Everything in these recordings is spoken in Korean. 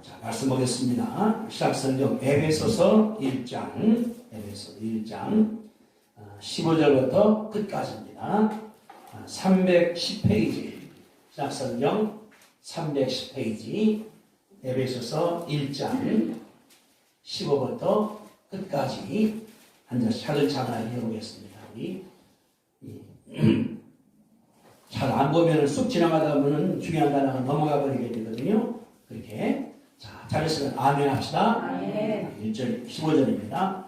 자, 말씀 보겠습니다. 시작성경 에베소서 1장 15절부터 끝까지입니다. 310페이지 시작성경 310페이지 에베소서 1장 15부터 끝까지 앉아서 차근차근 해보겠습니다. 우리 잘 안 보면 쑥 지나가다 보면 중요한 단어가 넘어가 버리게 되거든요. 그렇게 자, 잘했으면 아멘 합시다. 아멘. 1절 15절입니다.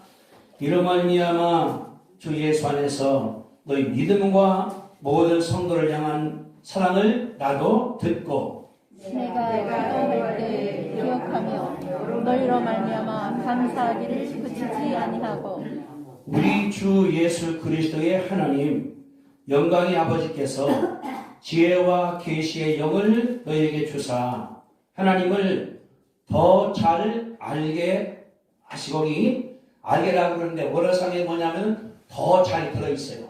이로 말미암아 주 예수 안에서 너희 믿음과 모든 성도를 향한 사랑을 나도 듣고 내가 기도할 때 기억하며 너희로 말미암아 감사하기를 그치지 아니하고 우리 주 예수 그리스도의 하나님 영광의 아버지께서 지혜와 계시의 영을 너희에게 주사 하나님을 더 잘 알게 하시고니 알게라고 그러는데 원어상에 뭐냐면 더 잘 들어있어요.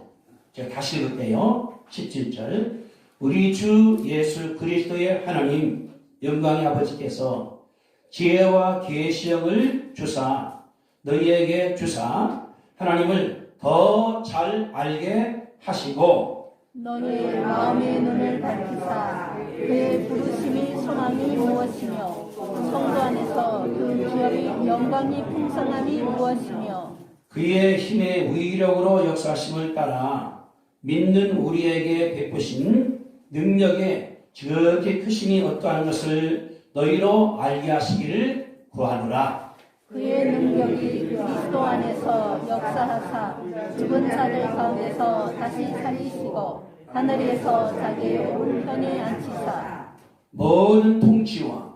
제가 다시 읽을게요. 17절 우리 주 예수 그리스도의 하나님 영광의 아버지께서 지혜와 계시의 영을 주사 너희에게 주사 하나님을 더 잘 알게 하시고 너희의 마음의 눈을 밝히사 그의 부르심이 소망이 무엇이며 성도 안에서 그 기업이 영광이 풍성함이 무엇이며 그의 힘의 위력으로 역사심을 따라 믿는 우리에게 베푸신 능력의 지극히 크심이 어떠한 것을 너희로 알게 하시기를 구하노라. 그의 능력이 그리스도 안에서 역사하사 죽은 자들 가운데서 다시 살리시고 하늘에서 자기의 오른편에 앉히사 모든 통치와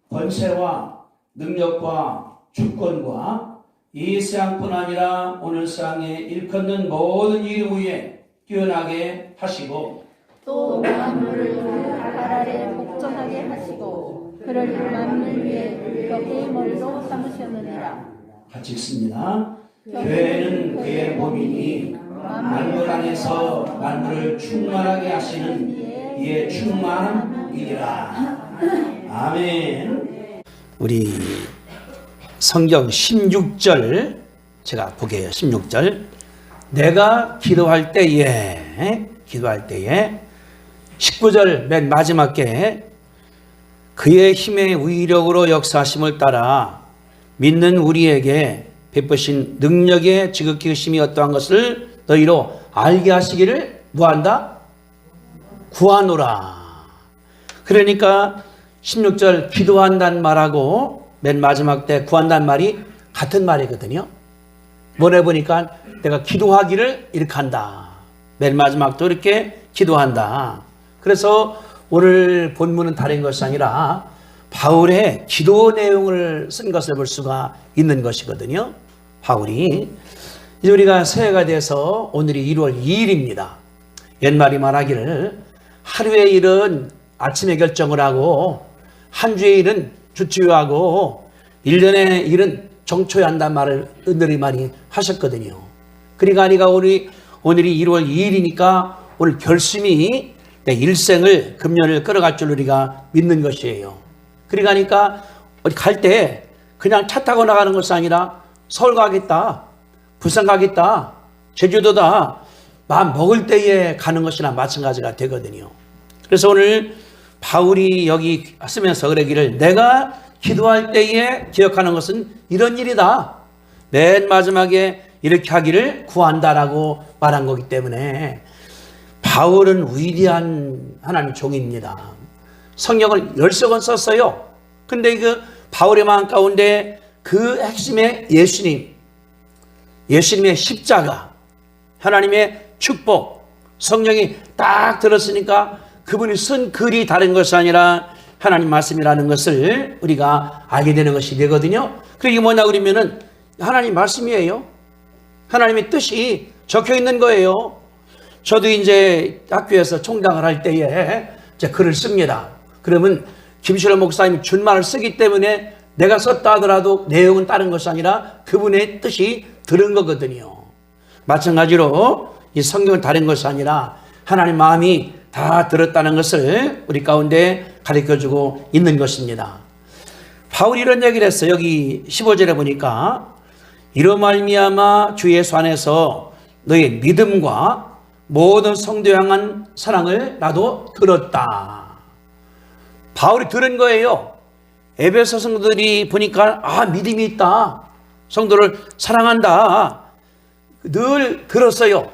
권세와 능력과 주권과 이 세상뿐 아니라 오늘 세상에 일컫는 모든 이름 위에 뛰어나게 하시고 또 만물을 그 발 아래 복종하게 하시고 그를 만물 위에 벽의 머리로 삼으셨느니라. 같이 읽습니다. 교회는 그의 몸이니 만물 안에서 만물을 충만하게 하시는 이의 충만함이니라. 아멘. 우리 성경 16절 제가 보게요. 16절 내가 기도할 때에 19절 맨 마지막에 그의 힘의 위력으로 역사하심을 따라 믿는 우리에게 베푸신 능력의 지극히 크심이 어떠한 것을 너희로 알게 하시기를 뭐한다? 구하노라. 그러니까 16절 기도한다는 말하고 맨 마지막 때 구한다는 말이 같은 말이거든요. 뭐래 보니까 내가 기도하기를 이렇게 한다. 맨 마지막도 이렇게 기도한다. 그래서 오늘 본문은 다른 것이 아니라 바울의 기도 내용을 쓴 것을 볼 수가 있는 것이거든요. 바울이 이제 우리가 새해가 돼서 오늘이 1월 2일입니다. 옛말이 말하기를 하루의 일은 아침에 결정을 하고 한 주의 일은 주초하고 1년의 일은 정초에 한다는 말을 은들이 많이 하셨거든요. 그러니까 오늘이 1월 2일이니까 오늘 결심이 내 일생을 금년을 끌어갈 줄 우리가 믿는 것이에요. 그러니까 어디 갈 때 그냥 차 타고 나가는 것이 아니라 서울 가겠다, 부산 가겠다, 제주도다 마음 먹을 때에 가는 것이나 마찬가지가 되거든요. 그래서 오늘 바울이 여기 쓰면서 그러기를 내가 기도할 때에 기억하는 것은 이런 일이다. 맨 마지막에 이렇게 하기를 구한다라고 말한 거기 때문에 바울은 위대한 하나님 종입니다. 성경을 10석은 썼어요. 근데 그 바울의 마음 가운데 그 핵심의 예수님의 십자가, 하나님의 축복, 성령이 딱 들었으니까 그분이 쓴 글이 다른 것이 아니라 하나님 말씀이라는 것을 우리가 알게 되는 것이 되거든요. 그게 뭐냐 그러면은 하나님 말씀이에요. 하나님의 뜻이 적혀 있는 거예요. 저도 이제 학교에서 총장을 할 때에 이제 글을 씁니다. 그러면 김실호 목사님이 준 말을 쓰기 때문에 내가 썼다 하더라도 내용은 다른 것이 아니라 그분의 뜻이 들은 거거든요. 마찬가지로 이 성경은 다른 것이 아니라 하나님 마음이 다 들었다는 것을 우리 가운데 가르쳐주고 있는 것입니다. 바울이 이런 얘기를 했어요. 여기 15절에 보니까 이로 말미암아 주 예수 안에서 너의 믿음과 모든 성도 향한 사랑을 나도 들었다. 바울이 들은 거예요. 에베소 성도들이 보니까 믿음이 있다. 성도를 사랑한다. 늘 들었어요.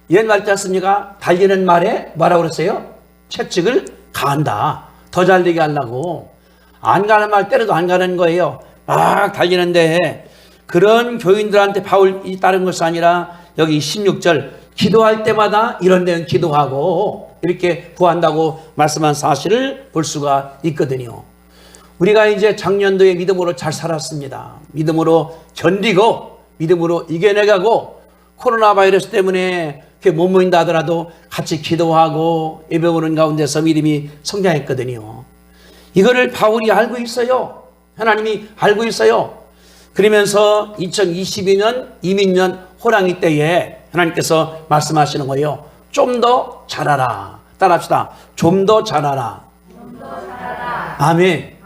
옛날 때 않습니까? 달리는 말에 뭐라고 그랬어요? 채찍을 가한다. 더 잘되게 하려고. 안 가는 말 때려도 안 가는 거예요. 막 달리는데 그런 교인들한테 바울이 따른 것이 아니라 여기 16절 기도할 때마다 이런 데는 기도하고 이렇게 구한다고 말씀한 사실을 볼 수가 있거든요. 우리가 이제 작년도에 믿음으로 잘 살았습니다. 믿음으로 견디고 믿음으로 이겨내가고 코로나 바이러스 때문에 못 모인다 하더라도 같이 기도하고 예배 오는 가운데서 믿음이 성장했거든요. 이거를 바울이 알고 있어요. 하나님이 알고 있어요. 그러면서 2022년 이민년 호랑이 때에 하나님께서 말씀하시는 거예요. 좀 더 잘하라. 따라합시다. 좀 더 잘하라. 아멘.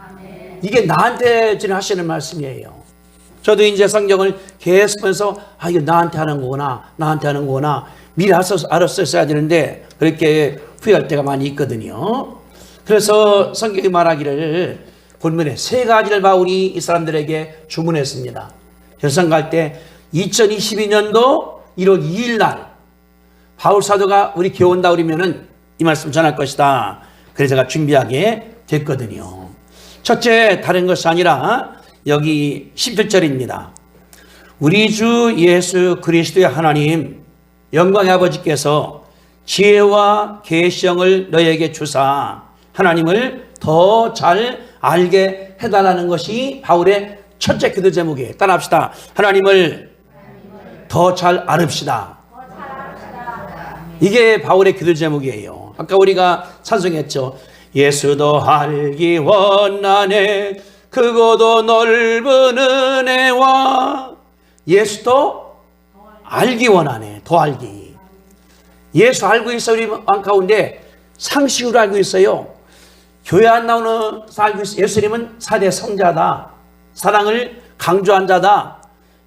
이게 나한테 지금 하시는 말씀이에요. 저도 이제 성경을 계속 보면서 이거 나한테 하는 거구나. 나한테 하는 거구나. 미리 알았었어야 되는데 그렇게 후회할 때가 많이 있거든요. 그래서 성경이 말하기를 본문에 세 가지를 바울이 이 사람들에게 주문했습니다. 결성 갈 때 2022년도 1월 2일 날 바울 사도가 우리 교회 온다 그러면은 이 말씀 전할 것이다. 그래서 제가 준비하게 됐거든요. 첫째, 다른 것이 아니라 여기 17절입니다. 우리 주 예수 그리스도의 하나님 영광의 아버지께서 지혜와 계시형을 너에게 주사 하나님을 더 잘 알게 해달라는 것이 바울의 첫째 기도 제목이에요. 따라합시다. 하나님을 더 잘 알읍시다. 이게 바울의 기도 제목이에요. 아까 우리가 찬송했죠. 예수도 알기 원하네 크고도 넓은 은혜와 예수도 알기 원하네. 더 알기. 예수 알고 있어. 우리 왕 가운데 상식으로 알고 있어요. 교회 안 나오는 알고 있어요. 예수님은 4대 성자다. 사랑을 강조한 자다.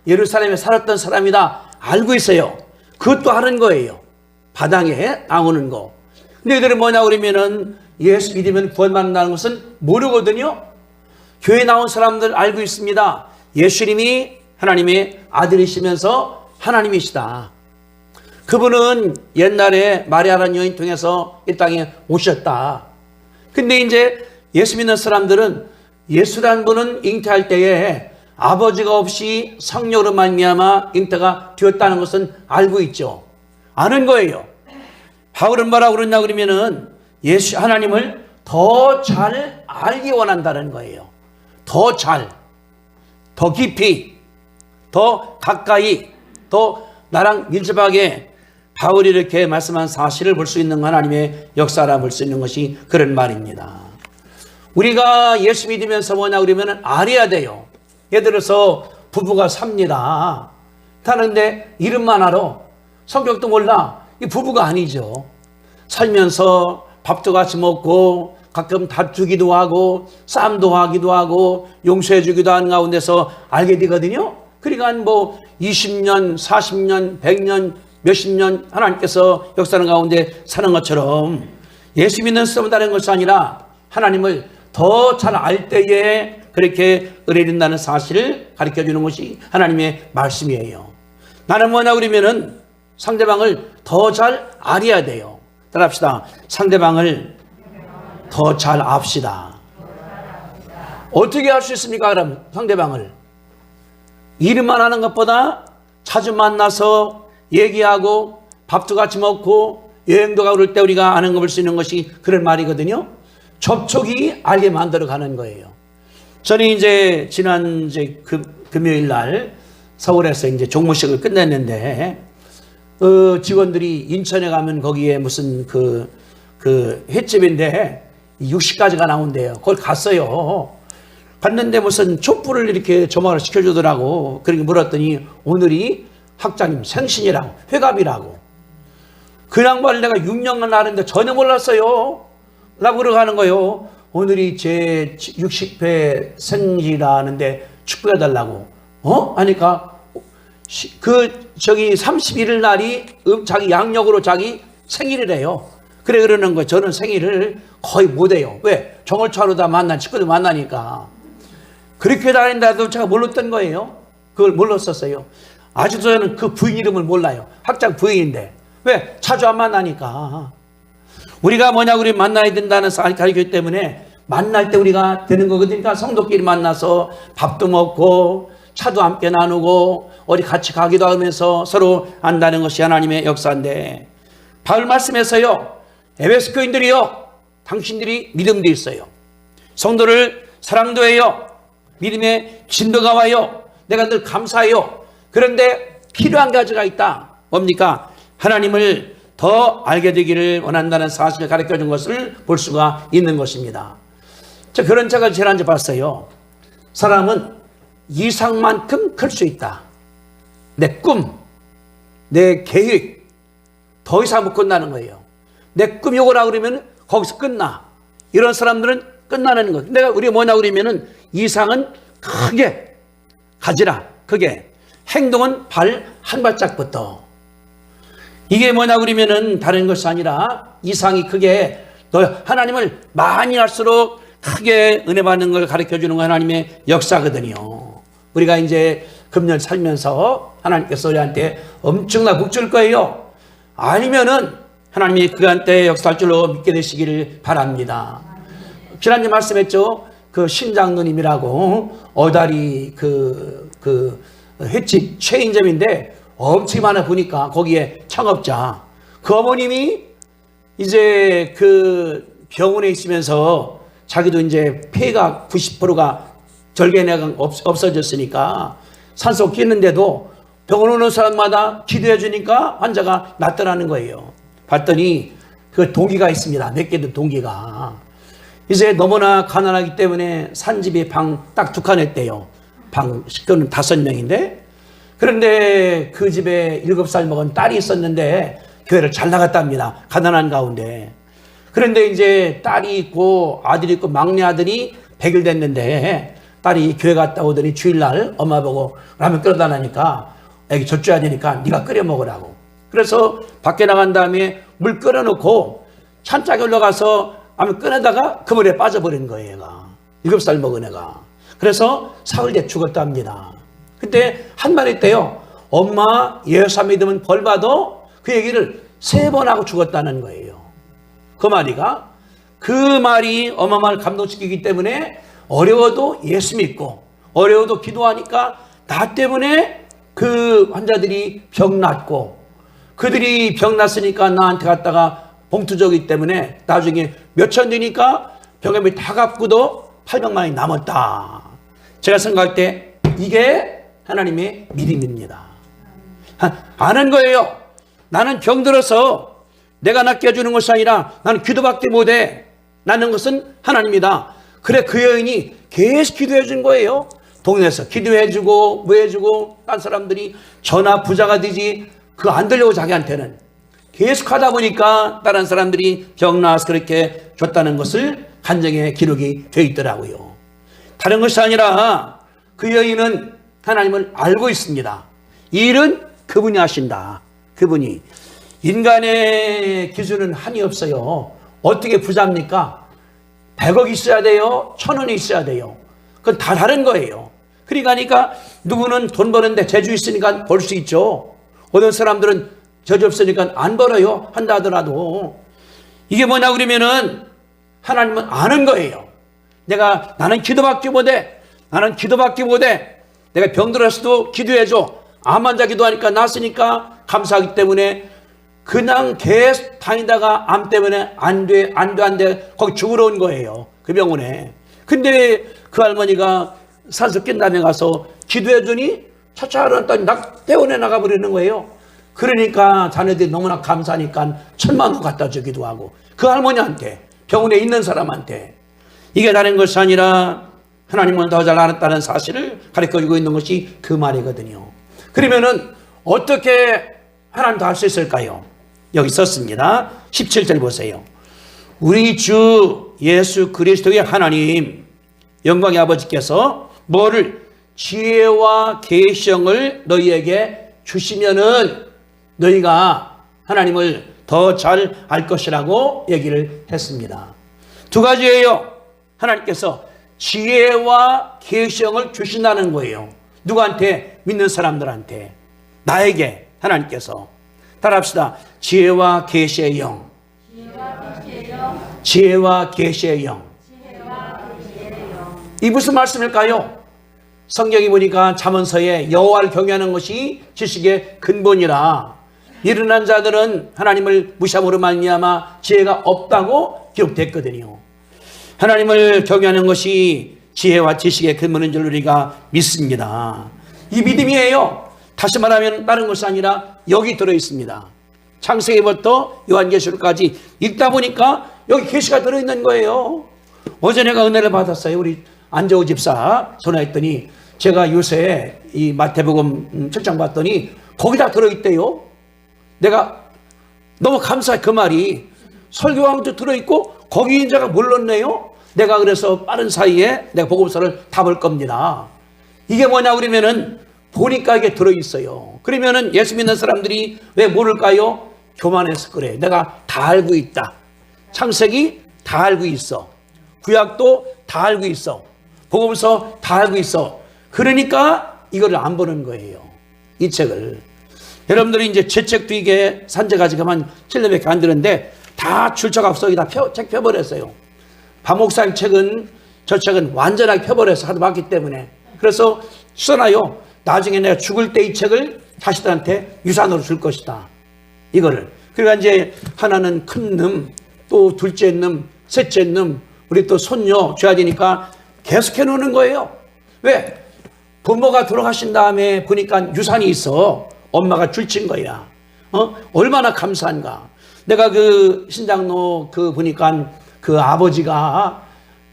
예루살렘에 살았던 사람이다. 알고 있어요. 그것도 하는 거예요. 바닥에 나오는 거. 근데 이들은 뭐냐 그러면은 예수 믿으면 구원받는다는 것은 모르거든요. 교회 나온 사람들 알고 있습니다. 예수님이 하나님의 아들이시면서 하나님이시다. 그분은 옛날에 마리아라는 여인 통해서 이 땅에 오셨다. 근데 이제 예수 믿는 사람들은 예수라는 분은 잉태할 때에 아버지가 없이 성령으로 말미암아 잉태가 되었다는 것은 알고 있죠. 아는 거예요. 바울은 뭐라고 그러냐 그러면은 예수 하나님을 더 잘 알기 원한다는 거예요. 더 잘, 더 깊이, 더 가까이, 더 나랑 밀접하게 바울이 이렇게 말씀한 사실을 볼 수 있는 하나님의 역사라 볼 수 있는 것이 그런 말입니다. 우리가 예수 믿으면서 뭐냐 그러면 알아야 돼요. 예를 들어서 부부가 삽니다. 사는데 이름만 알아. 성격도 몰라. 이 부부가 아니죠. 살면서 밥도 같이 먹고 가끔 다투기도 하고 싸움도 하기도 하고 용서해 주기도 하는 가운데서 알게 되거든요. 그러니까 뭐 20년, 40년, 100년, 몇십 년 하나님께서 역사하는 가운데 사는 것처럼 예수 믿는 사람은 다른 것이 아니라 하나님을 더 잘 알 때에 그렇게 은혜된다는 사실을 가르쳐 주는 것이 하나님의 말씀이에요. 나는 뭐냐 그러면은 상대방을 더 잘 알아야 돼요. 따라합시다. 상대방을 더 잘 압시다. 어떻게 알 수 있습니까? 그럼 상대방을 이름만 아는 것보다 자주 만나서 얘기하고 밥도 같이 먹고 여행도 가고 그럴 때 우리가 아는 거 볼 수 있는 것이 그런 말이거든요. 접촉이 알게 만들어 가는 거예요. 저는 이제 지난 금요일 날 서울에서 이제 종무식을 끝냈는데 직원들이 인천에 가면 거기에 무슨 그 횟집인데 60가지가 나온대요. 그걸 갔어요. 갔는데 무슨 촛불을 이렇게 조망을 시켜주더라고. 그렇게 물었더니 오늘이 학장님 생신이라고 회갑이라고. 그 양반을 내가 6년간 아는데 전혀 몰랐어요. 라고 그러고 하는 거예요. 오늘이 제 60회 생일이라는데 축복해달라고. 하니까, 31일 날이 자기 양력으로 자기 생일이래요. 그래, 그러는 거예요. 저는 생일을 거의 못해요. 왜? 정월차로다 만난 친구들 만나니까. 그렇게 다닌다도 제가 몰랐던 거예요. 그걸 몰랐었어요. 아직도 저는 그 부인 이름을 몰라요. 학장 부인인데. 왜? 자주 안 만나니까. 우리가 뭐냐, 우리 만나야 된다는 가르치기 때문에 만날 때 우리가 되는 거거든요. 그러니까 성도끼리 만나서 밥도 먹고 차도 함께 나누고 어디 같이 가기도 하면서 서로 안다는 것이 하나님의 역사인데, 바울 말씀에서요, 에베소 교인들이요, 당신들이 믿음도 있어요. 성도를 사랑도 해요. 믿음의 진도가 와요. 내가 늘 감사해요. 그런데 필요한 가지가 있다. 뭡니까? 하나님을 더 알게 되기를 원한다는 사실을 가르쳐 준 것을 볼 수가 있는 것입니다. 그런 책을 지난주에 봤어요. 사람은 이상만큼 클 수 있다. 내 꿈, 내 계획, 더 이상 못 끝나는 거예요. 내 꿈이 오라 그러면 거기서 끝나. 이런 사람들은 끝나는 거예요. 내가 우리가 뭐냐 그러면은 이상은 크게 가지라. 크게. 행동은 발 한 발짝부터. 이게 뭐냐 그러면은 다른 것이 아니라 이상이 크게, 너 하나님을 많이 할수록 크게 은혜 받는 걸 가르쳐 주는 거 하나님의 역사거든요. 우리가 이제 금년 살면서 하나님께서 우리한테 엄청나게 복 줄 거예요. 아니면은 하나님이 그한테 역사할 줄로 믿게 되시기를 바랍니다. 지난주에 말씀했죠. 그 신장로님이라고 어다리 횟집 체인점인데 엄청 많아 보니까 거기에 창업자. 그 어머님이 이제 그 병원에 있으면서 자기도 이제 폐가 90%가 절개내가 없어졌으니까 산소 끼는데도 병원 오는 사람마다 기도해 주니까 환자가 낫더라는 거예요. 봤더니 그 동기가 있습니다. 몇 개 된 동기가. 이제 너무나 가난하기 때문에 산집에 방 딱 2칸 했대요. 방 식구는 5명인데. 그런데 그 집에 7살 먹은 딸이 있었는데 교회를 잘 나갔답니다. 가난한 가운데. 그런데 이제 딸이 있고 아들이 있고 막내 아들이 100일 됐는데 딸이 교회 갔다 오더니 주일날 엄마 보고 라면 끓여다 나니까 애기 젖줘야 되니까 네가 끓여 먹으라고. 그래서 밖에 나간 다음에 물 끓여놓고 찬짝에 올라가서 라면 끓여다가 그 물에 빠져버린 거예요. 얘가 7살 먹은 애가. 그래서 사흘째 죽었답니다. 그때 한 말 있대요. 엄마 예수 안 믿으면 벌 받아. 그 얘기를 3번 하고 죽었다는 거예요. 그 말이 어마어마한 감동시키기 때문에 어려워도 예수 믿고 어려워도 기도하니까 나 때문에 그 환자들이 병 낫고 그들이 병 났으니까 나한테 갔다가 봉투 주기 때문에 나중에 몇천 되니까 병원비 다 갚고도 800만 원이 남았다. 제가 생각할 때 이게 하나님의 믿음입니다. 아는 거예요. 나는 병들어서 내가 낫게 해주는 것이 아니라 나는 기도밖에 못해. 나는 것은 하나님이다. 그래, 그 여인이 계속 기도해 준 거예요. 동네에서 기도해 주고 뭐 해주고 딴 사람들이 전화 부자가 되지 그거 안 들려고 자기한테는 계속 하다 보니까 다른 사람들이 병 나와서 그렇게 줬다는 것을 간증에 기록이 되어 있더라고요. 다른 것이 아니라 그 여인은 하나님을 알고 있습니다. 이 일은 그분이 하신다. 그분이. 인간의 기준은 한이 없어요. 어떻게 부자입니까? 100억 있어야 돼요? 1000원이 있어야 돼요? 그건 다 다른 거예요. 그러니까 누구는 돈 버는데 재주 있으니까 벌 수 있죠. 어떤 사람들은 재주 없으니까 안 벌어요. 한다 하더라도. 이게 뭐냐 그러면은 하나님은 아는 거예요. 나는 기도밖에 못해. 나는 기도밖에 못해. 내가 병들었어도 기도해줘. 암 환자 기도하니까 낫으니까 감사하기 때문에 그냥 계속 다니다가 암 때문에 안 돼. 거기 죽으러 온 거예요. 그 병원에. 근데 그 할머니가 산소 낀 다음에 가서 기도해주니 차차 하랬더니 병원에 나가버리는 거예요. 그러니까 자네들이 너무나 감사하니까 1000만 원 갖다 주기도 하고 그 할머니한테 병원에 있는 사람한테. 이게 다른 것이 아니라 하나님은 더 잘 알았다는 사실을 가르쳐주고 있는 것이 그 말이거든요. 그러면은 어떻게 하나님 더 할 수 있을까요? 여기 썼습니다. 17절 보세요. 우리 주 예수 그리스도의 하나님 영광의 아버지께서 뭐를 지혜와 계시형을 너희에게 주시면은 너희가 하나님을 더 잘 알 것이라고 얘기를 했습니다. 두 가지예요. 하나님께서 지혜와 계시형을 주신다는 거예요. 누구한테? 믿는 사람들한테. 나에게 하나님께서. 따라합시다. 지혜와 계시의 영. 지혜와 계시의 영. 이 무슨 말씀일까요? 성경이 보니까 잠언서에 여호와를 경외하는 것이 지식의 근본이라 일어난 자들은 하나님을 무시함으로 말미암아 지혜가 없다고 기록됐거든요. 하나님을 경외하는 것이 지혜와 지식의 근본인 줄 우리가 믿습니다. 이 믿음이에요. 다시 말하면 다른 것이 아니라 여기 들어있습니다. 창세기부터 요한계시록까지 읽다 보니까 여기 계시가 들어있는 거예요. 어제 내가 은혜를 받았어요. 우리 안재호 집사 전화했더니 제가 요새 이 마태복음 책장 봤더니 거기다 들어있대요. 내가 너무 감사해. 그 말이 설교왕도 들어있고 거기 인자가 몰랐네요. 내가 그래서 빠른 사이에 내가 복음서를 다 볼 겁니다. 이게 뭐냐 그러면은 보니까 이게 들어있어요. 그러면은 예수 믿는 사람들이 왜 모를까요? 교만해서 그래. 내가 다 알고 있다. 창세기 다 알고 있어. 구약도 다 알고 있어. 복음서 다 알고 있어. 그러니까 이거를 안 보는 거예요. 이 책을. 여러분들이 이제 제 책도 이게 산재가 지금 한 7년밖에 안 되는데 다 출처가 없어. 여기다 책 펴버렸어요. 박목사님 책은 저 책은 완전하게 펴버려서 하도 많기 때문에. 그래서 써놔요. 나중에 내가 죽을 때 이 책을 자식들한테 유산으로 줄 것이다. 이거를. 그러니까 이제 하나는 큰 놈, 또 둘째 놈, 셋째 놈, 우리 또 손녀 줘야 되니까 계속 해놓는 거예요. 왜? 부모가 돌아가신 다음에 보니까 유산이 있어. 엄마가 줄친 거야. 얼마나 감사한가. 내가 그 신장로 그 보니까 그 아버지가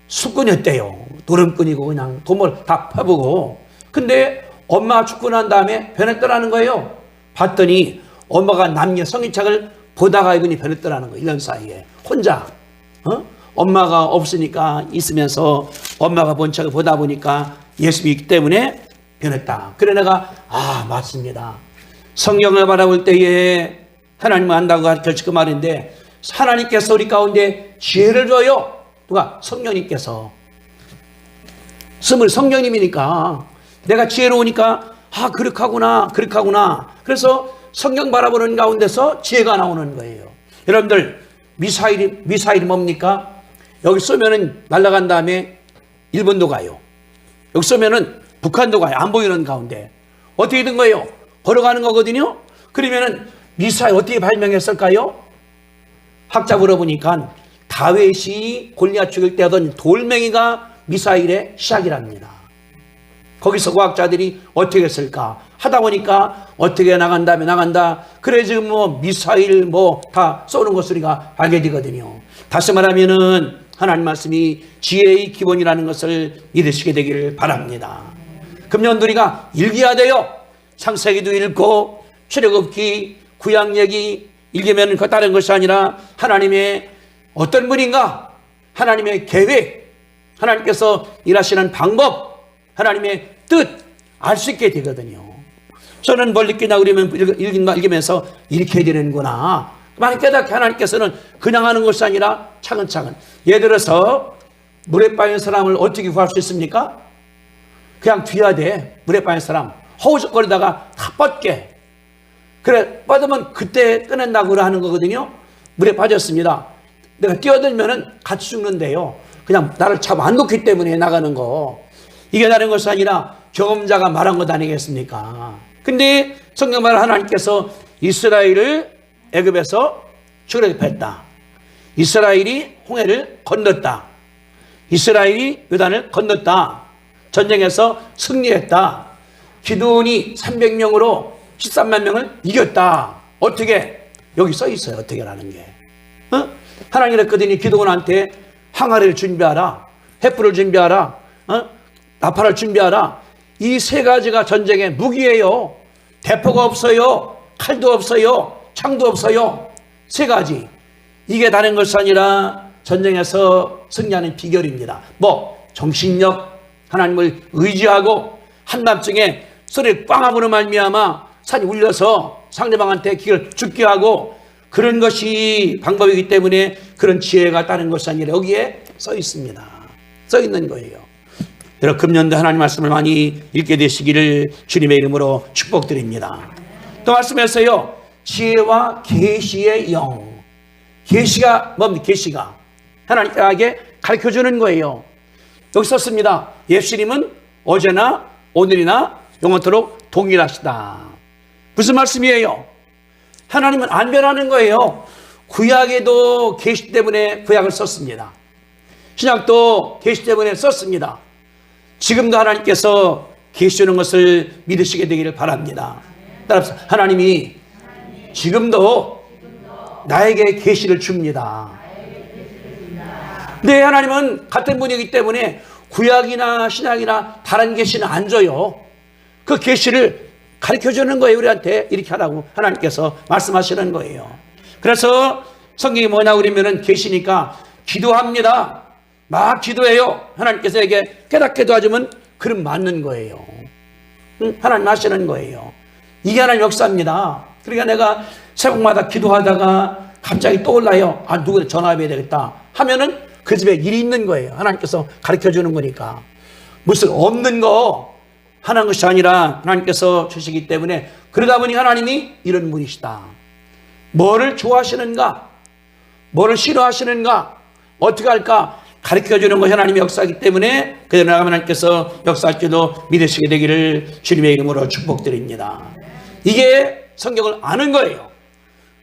숙군이었대요. 노름꾼이고 그냥 도모를 다 파보고. 근데 엄마가 죽고 난 다음에 변했더라는 거예요. 봤더니 엄마가 남녀 성인책을 보다가 이분이 변했더라는 거예요. 1년 사이에. 혼자. 엄마가 없으니까 있으면서 엄마가 본 책을 보다 보니까 예수 믿기 때문에 변했다. 그래 내가 맞습니다. 성경을 바라볼 때에 하나님을 안다고 가르쳐줄 그 말인데 하나님께서 우리 가운데 지혜를 줘요. 누가? 성령님께서. 성령님이니까 내가 지혜로우니까 그렇구나. 그래서 성경 바라보는 가운데서 지혜가 나오는 거예요. 여러분들 미사일이 뭡니까? 여기 쏘면은 날아간 다음에 일본도 가요. 여기 쏘면은 북한도 가요. 안 보이는 가운데. 어떻게 된 거예요? 걸어가는 거거든요. 그러면은 미사일 어떻게 발명했을까요? 학자 물어보니까 다윗이 골리앗 죽일 때 하던 돌멩이가 미사일의 시작이랍니다. 거기서 과학자들이 어떻게 했을까 하다 보니까 어떻게 나간다. 그래 지금 미사일 다 쏘는 것을 우리가 알게 되거든요. 다시 말하면은 하나님 말씀이 지혜의 기본이라는 것을 믿으시게 되기를 바랍니다. 금년도 우리가 읽어야 돼요. 창세기도 읽고 출애굽기 구약얘기 읽으면 그 다른 것이 아니라 하나님의 어떤 분인가, 하나님의 계획, 하나님께서 일하시는 방법, 하나님의 뜻 알 수 있게 되거든요. 저는 뭘 느끼냐 그러면 읽으면서 이렇게 해야 되는구나. 많이 깨닫게 하나님께서는 그냥 하는 것이 아니라 차근차근. 예를 들어서 물에 빠진 사람을 어떻게 구할 수 있습니까? 그냥 뒤야 돼. 물에 빠진 사람 허우적거리다가 다 뻗게. 그래 뻗으면 그때 꺼낸다고 하는 거거든요. 물에 빠졌습니다. 내가 뛰어들면은 같이 죽는데요. 그냥 나를 잡아 안 놓기 때문에 나가는 거. 이게 다른 것이 아니라 경험자가 말한 것 아니겠습니까? 근데 성경말 하나님께서 이스라엘을 애굽에서 출애굽했다. 이스라엘이 홍해를 건넜다. 이스라엘이 요단을 건넜다. 전쟁에서 승리했다. 기드온이 300명으로 13만 명을 이겼다. 어떻게? 여기 써 있어요. 어떻게라는 게. 하나님 그랬거든요. 기드온한테 항아리를 준비하라. 횃불을 준비하라. 나팔을 준비하라. 이 세 가지가 전쟁의 무기예요. 대포가 없어요. 칼도 없어요. 창도 없어요. 세 가지. 이게 다른 것이 아니라 전쟁에서 승리하는 비결입니다. 뭐 정신력, 하나님을 의지하고 한밤중에 소리를 꽝 하고는 말미암아 산이 울려서 상대방한테 기를 죽게 하고 그런 것이 방법이기 때문에 그런 지혜가 따른 것이 아니라 여기에 써 있습니다. 써 있는 거예요. 여러분 금년도 하나님 말씀을 많이 읽게 되시기를 주님의 이름으로 축복드립니다. 또 말씀했어요. 지혜와 계시의 영. 계시가 뭡니까? 계시가 하나님께 가르쳐주는 거예요. 여기 썼습니다. 예수님은 어제나 오늘이나 영원토록 동일하시다. 무슨 말씀이에요? 하나님은 안 변하는 거예요. 구약에도 계시 때문에 구약을 썼습니다. 신약도 계시 때문에 썼습니다. 지금도 하나님께서 계시 주는 것을 믿으시게 되기를 바랍니다. 따라서 하나님이 지금도 나에게 계시를 줍니다. 네, 하나님은 같은 분이기 때문에 구약이나 신약이나 다른 계시는 안 줘요. 그 계시를 가르쳐주는 거예요. 우리한테 이렇게 하라고 하나님께서 말씀하시는 거예요. 그래서 성경이 뭐냐 그러면은 계시니까 기도합니다. 막 기도해요. 하나님께서 에게 깨닫게 도와주면 그럼 맞는 거예요. 하나님 하시는 거예요. 이게 하나님 역사입니다. 그러니까 내가 새벽마다 기도하다가 갑자기 떠올라요. 아, 누구한테 전화해야 되겠다 하면은 그 집에 일이 있는 거예요. 하나님께서 가르쳐주는 거니까. 무슨 없는 거 하는 것이 아니라 하나님께서 주시기 때문에 그러다 보니 하나님이 이런 분이시다. 뭐를 좋아하시는가? 뭐를 싫어하시는가? 어떻게 할까? 가르쳐주는 것이 하나님의 역사이기 때문에 그대로 하나님께서 역사할 줄도 믿으시게 되기를 주님의 이름으로 축복드립니다. 이게 성경을 아는 거예요.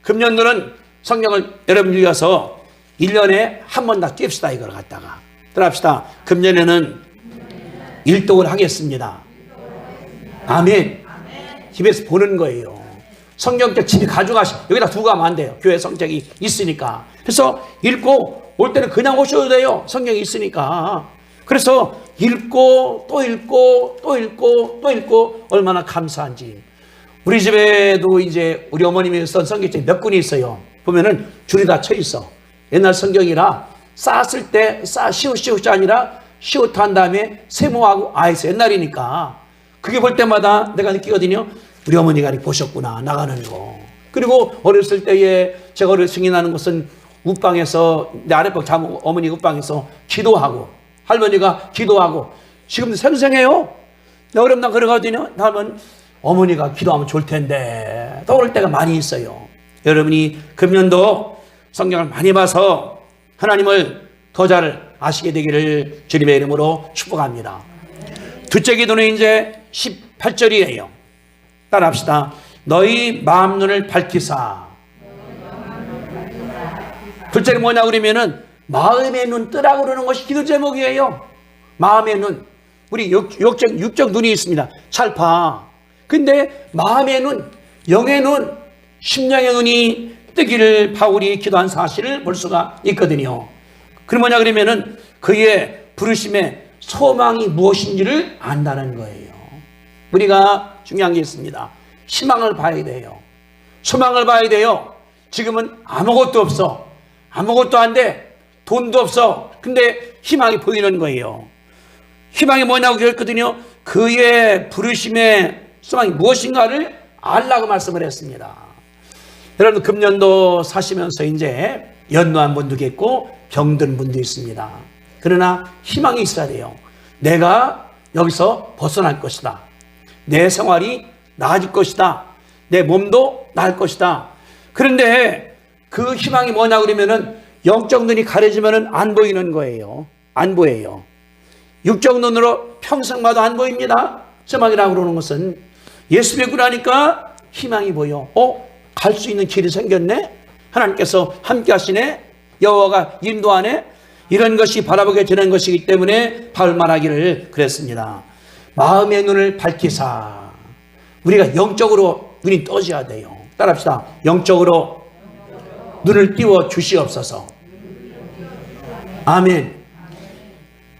금년도는 성경을 여러분 읽어서 1년에 한 번 다 띄웁시다. 이걸 갖다가 들어갑시다. 금년에는 일독을 하겠습니다. 아멘. 집에서 보는 거예요. 성경책 집에 가져가시, 여기다 두고 가면 안 돼요. 교회 성경이 있으니까. 그래서 읽고 올 때는 그냥 오셔도 돼요. 성경이 있으니까. 그래서 읽고 또 읽고 또 읽고 또 읽고 얼마나 감사한지. 우리 집에도 이제 우리 어머님이 쓴 성경책 몇 군이 있어요. 보면은 줄이 다 쳐 있어. 옛날 성경이라 쌓았을 때 시옷이 아니라 시옷 한 다음에 세모하고 아에서 옛날이니까 그게 볼 때마다 내가 느끼거든요. 우리 어머니가 이렇게 보셨구나 나가는 거. 그리고 어렸을 때에 제가 어릴 승이 나는 것은 웃방에서 내 아랫방 자모 어머니 웃방에서 기도하고 할머니가 기도하고 지금도 생생해요. 내 어렵 날 그러거든요. 하면 어머니가 기도하면 좋을 텐데 떠오를 때가 많이 있어요. 여러분이 금년도 성경을 많이 봐서 하나님을 더 잘 아시게 되기를 주님의 이름으로 축복합니다. 둘째 기도는 이제 18절이에요. 따라합시다. 너희 마음 눈을 밝히사. 둘째는 뭐냐 그러면은 마음의 눈 뜨라고 그러는 것이 기도 제목이에요. 마음의 눈. 우리 육적 눈이 있습니다. 잘 봐. 근데 마음의 눈, 영의 눈, 심령의 눈이 뜨기를 바울이 기도한 사실을 볼 수가 있거든요. 그럼 뭐냐 그러면은 그의 부르심의 소망이 무엇인지를 안다는 거예요. 우리가 중요한 게 있습니다. 희망을 봐야 돼요. 소망을 봐야 돼요. 지금은 아무것도 없어. 아무것도 안 돼. 돈도 없어. 근데 희망이 보이는 거예요. 희망이 뭐냐고 그랬거든요. 그의 부르심의 소망이 무엇인가를 알라고 말씀을 했습니다. 여러분 금년도 사시면서 이제 연노한 분도 있고 병든 분도 있습니다. 그러나 희망이 있어야 돼요. 내가 여기서 벗어날 것이다. 내 생활이 나아질 것이다. 내 몸도 나을 것이다. 그런데 그 희망이 뭐냐 그러면은 영적 눈이 가려지면은 안 보이는 거예요. 안 보여요. 육적 눈으로 평생 봐도 안 보입니다. 소망이라고 그러는 것은 예수 믿고 나니까 희망이 보여. 갈 수 있는 길이 생겼네. 하나님께서 함께 하시네. 여호와가 인도하네. 이런 것이 바라보게 되는 것이기 때문에 바울 말하기를 그랬습니다. 마음의 눈을 밝히사. 우리가 영적으로 눈이 떠져야 돼요. 따라합시다. 영적으로 눈을 띄워 주시옵소서. 아멘.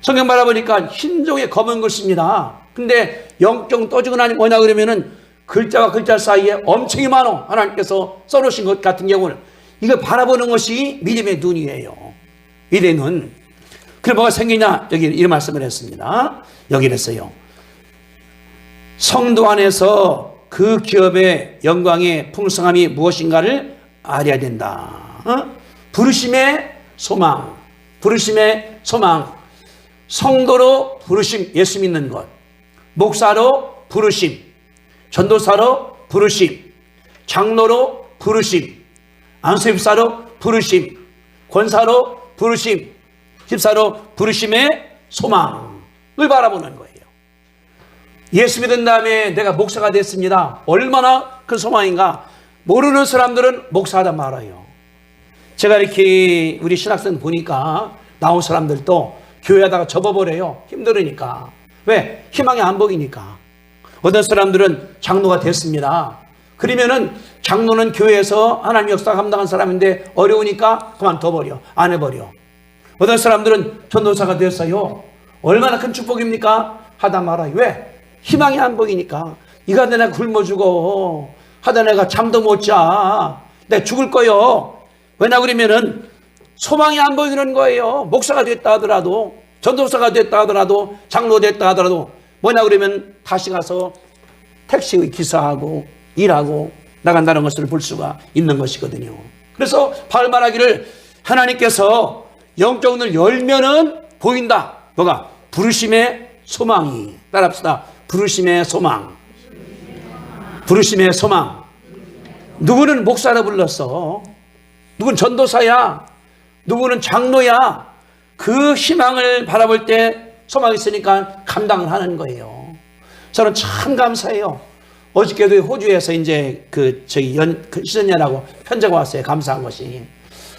성경 바라보니까 흰종의 검은 글씨입니다. 근데 영적 떠지고 나니 뭐냐 그러면은 글자와 글자 사이에 엄청이 많어. 하나님께서 써놓으신 것 같은 경우는 이거 바라보는 것이 믿음의 눈이에요. 이래는 그래 뭐가 생기냐? 여기 이런 말씀을 했습니다. 여기 했어요. 성도 안에서 그 기업의 영광의 풍성함이 무엇인가를 알아야 된다. 부르심의 소망, 부르심의 소망. 성도로 부르심, 예수 믿는 것. 목사로 부르심, 전도사로 부르심, 장로로 부르심, 안수집사로 부르심, 권사로 부르심, 집사로 부르심의 소망을 바라보는 거예요. 예수 믿은 다음에 내가 목사가 됐습니다. 얼마나 그 소망인가. 모르는 사람들은 목사하다 말아요. 제가 이렇게 우리 신학생 보니까 나온 사람들도 교회 하다가 접어버려요. 힘들으니까. 왜? 희망이 안 보이니까. 어떤 사람들은 장로가 됐습니다. 그러면은 장로는 교회에서 하나님 역사 감당한 사람인데 어려우니까 그만둬버려. 안 해버려. 어떤 사람들은 전도사가 됐어요. 얼마나 큰 축복입니까? 하다 말아요. 왜? 희망이 안 보이니까. 이거 하다 내가 굶어 죽어. 하다 내가 잠도 못 자. 내가 죽을 거요. 왜냐 그러면은 소망이 안 보이는 거예요. 목사가 됐다 하더라도, 전도사가 됐다 하더라도, 장로 됐다 하더라도 뭐냐 그러면 다시 가서 택시 기사하고 일하고 나간다는 것을 볼 수가 있는 것이거든요. 그래서 바울 말하기를 하나님께서 영적 눈을 열면은 보인다. 뭐가? 부르심의 소망이. 따라합시다. 부르심의 소망. 부르심의 소망. 누구는 목사라 불렀어. 누구는 전도사야. 누구는 장로야. 그 희망을 바라볼 때 소망이 있으니까 감당을 하는 거예요. 저는 참 감사해요. 어저께도 호주에서 이제 시즌년하고 편지가 왔어요. 감사한 것이.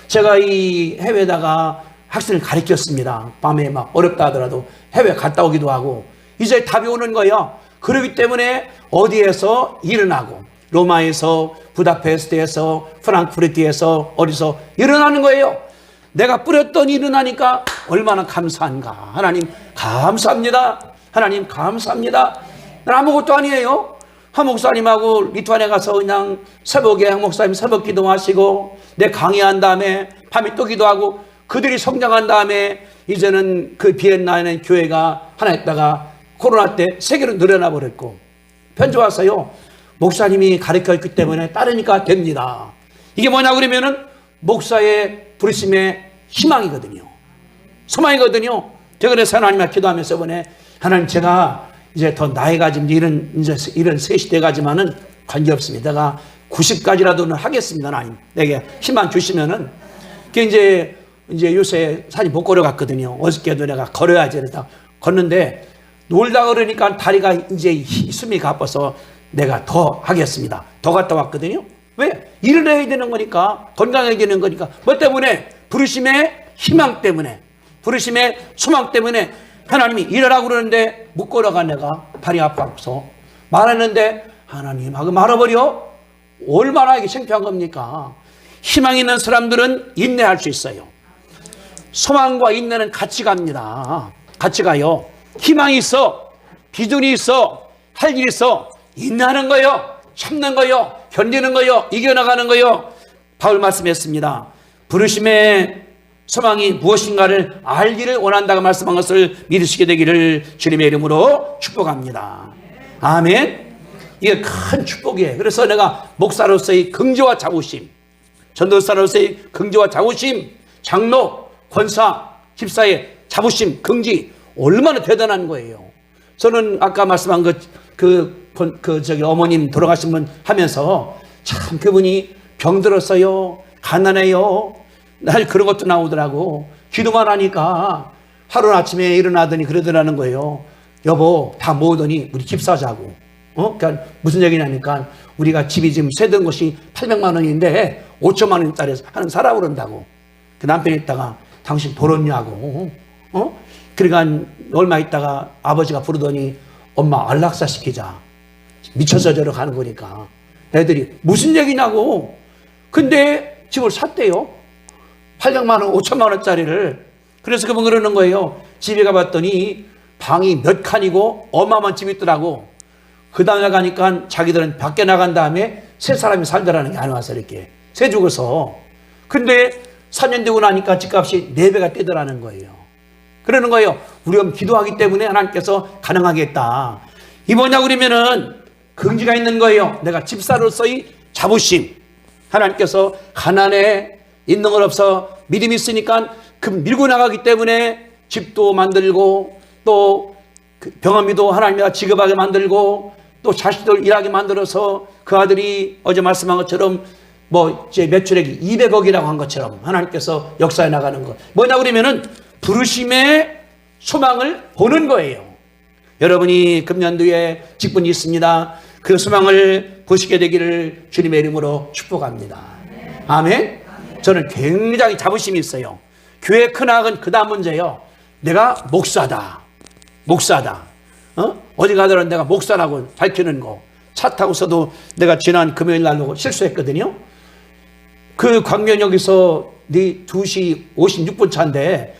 제가 이 해외에다가 학생을 가르쳤습니다. 밤에 막 어렵다 하더라도 해외 갔다 오기도 하고 이제 답이 오는 거예요. 그렇기 때문에 어디에서 일어나고 로마에서 부다페스트에서 프랑크푸르트에서 어디서 일어나는 거예요. 내가 뿌렸더니 일어나니까 얼마나 감사한가. 하나님 감사합니다. 하나님 감사합니다. 난 아무것도 아니에요. 한 목사님하고 리투아니아 가서 그냥 새벽에 한 목사님 새벽 기도하시고 내 강의한 다음에 밤에 또 기도하고 그들이 성장한 다음에 이제는 그 비엔나에는 교회가 하나 있다가 코로나 때 세계로 늘어나 버렸고 편지 왔어요. 목사님이 가르쳤기 때문에 따르니까 됩니다. 이게 뭐냐 그러면은 목사의 부르심의 희망이거든요. 소망이거든요. 제가 그래서 하나님께 기도하면서 이번에 하나님 제가 이제 더 나이가 좀 이런 셋이 돼가지만은 관계없습니다. 내가 90까지라도는 하겠습니다. 하나님 내게 희망 주시면은 그게 이제 요새 산이 못 걸어갔거든요. 어저께도 내가 걸어야지 그랬다 걷는데 놀다 그러니까 다리가 이제 숨이 가빠서 내가 더 하겠습니다. 더 갔다 왔거든요. 왜? 일을 해야 되는 거니까. 건강해지는 거니까. 뭐 때문에? 부르심의 희망 때문에. 부르심의 소망 때문에 하나님이 일하라고 그러는데 못 걸어가 내가 다리 아파서 말하는데 하나님하고 말아버려? 얼마나 이게 창피한 겁니까? 희망 있는 사람들은 인내할 수 있어요. 소망과 인내는 같이 갑니다. 같이 가요. 희망이 있어. 비전이 있어. 할 일이 있어. 인내하는 거요. 참는 거요. 견디는 거요. 이겨나가는 거요. 바울 말씀했습니다. 부르심의 소망이 무엇인가를 알기를 원한다고 말씀한 것을 믿으시게 되기를 주님의 이름으로 축복합니다. 아멘. 이게 큰 축복이에요. 그래서 내가 목사로서의 긍지와 자부심, 전도사로서의 긍지와 자부심, 장로, 권사, 집사의 자부심, 긍지 얼마나 대단한 거예요. 저는 아까 말씀한 어머님 돌아가신 분 하면서 참 그분이 병들었어요. 가난해요. 날 그런 것도 나오더라고. 기도만 하니까 하루 아침에 일어나더니 그러더라는 거예요. 여보 다 모으더니 우리 집 사자고. 그러니까 무슨 얘기냐니까 우리가 집이 지금 세던 곳이 800만 원인데 5천만 원짜리 하는 사라고 그런다고. 그 남편이 있다가 당신 벌었냐고. 그러니까 얼마 있다가 아버지가 부르더니 엄마 안락사 시키자. 미쳐서 저러 가는 거니까. 애들이 무슨 얘기냐고. 근데 집을 샀대요. 800만 원, 5천만 원짜리를. 그래서 그분 그러는 거예요. 집에 가봤더니 방이 몇 칸이고 어마어마한 집이 있더라고. 그 다음에 가니까 자기들은 밖에 나간 다음에 세 사람이 살더라는 게 안 와서 이렇게. 세 죽어서. 근데 4년 되고 나니까 집값이 4배가 뛰더라는 거예요. 그러는 거예요. 우리가 기도하기 때문에 하나님께서 가능하게 했다. 이 뭐냐 그러면은 긍지가 있는 거예요. 내가 집사로서의 자부심. 하나님께서 가난에 있는 걸 없어 믿음이 있으니까 그 밀고 나가기 때문에 집도 만들고 또 병원비도 하나님이 지급하게 만들고 또 자식들 일하게 만들어서 그 아들이 어제 말씀한 것처럼 뭐 이제 매출액이 200억이라고 한 것처럼 하나님께서 역사해 나가는 것. 뭐냐 그러면은 부르심의 소망을 보는 거예요. 여러분이 금년도에 직분이 있습니다. 그 소망을 보시게 되기를 주님의 이름으로 축복합니다. 아멘. 저는 굉장히 자부심이 있어요. 교회 크나큰 그 다음 문제요. 내가 목사다. 어디 가더라도 내가 목사라고 밝히는 거. 차 타고서도 내가 지난 금요일 날로 실수했거든요. 그 광명역에서 2시 56분 차인데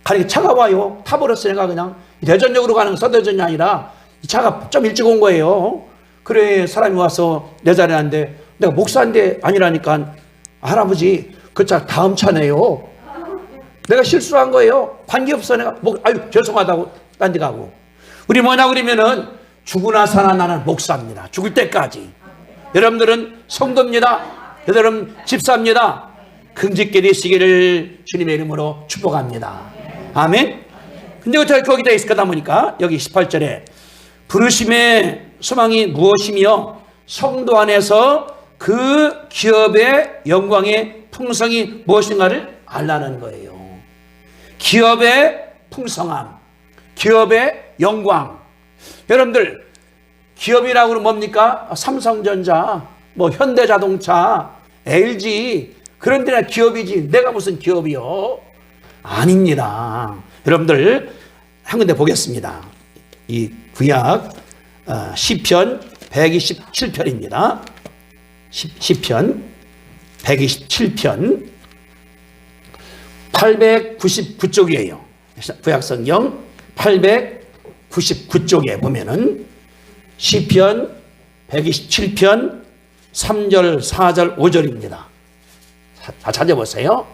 가는 차가 와요. 타버렸어. 내가 그냥 대전역으로 가는 서대전이 아니라 이 차가 좀 일찍 온 거예요. 그래 사람이 와서 내 자리에 앉는데 내가 목사인데 아니라니까 할아버지 그 차 다음 차네요. 내가 실수한 거예요. 관계없어. 내가 아유 죄송하다고 딴 데 가고. 우리 뭐냐 그러면은 죽으나 사나 나는 목사입니다. 죽을 때까지. 여러분들은 성도입니다. 여러분 집사입니다. 긍지께 되시기를 주님의 이름으로 축복합니다. 아멘. 근데 어떻게 거기다 있을까 보니까 여기 18절에 부르심의 소망이 무엇이며 성도 안에서 그 기업의 영광의 풍성이 무엇인가를 알라는 거예요. 기업의 풍성함, 기업의 영광. 여러분들 기업이라고 하면 뭡니까? 삼성전자, 뭐 현대자동차, LG 그런 데나 기업이지 내가 무슨 기업이요? 아닙니다. 여러분들 한 군데 보겠습니다. 이 구약 시편 127편입니다. 시편 127편 899쪽이에요. 구약성경 899쪽에 보면은 시편 127편 3절, 4절, 5절입니다. 다 찾아보세요.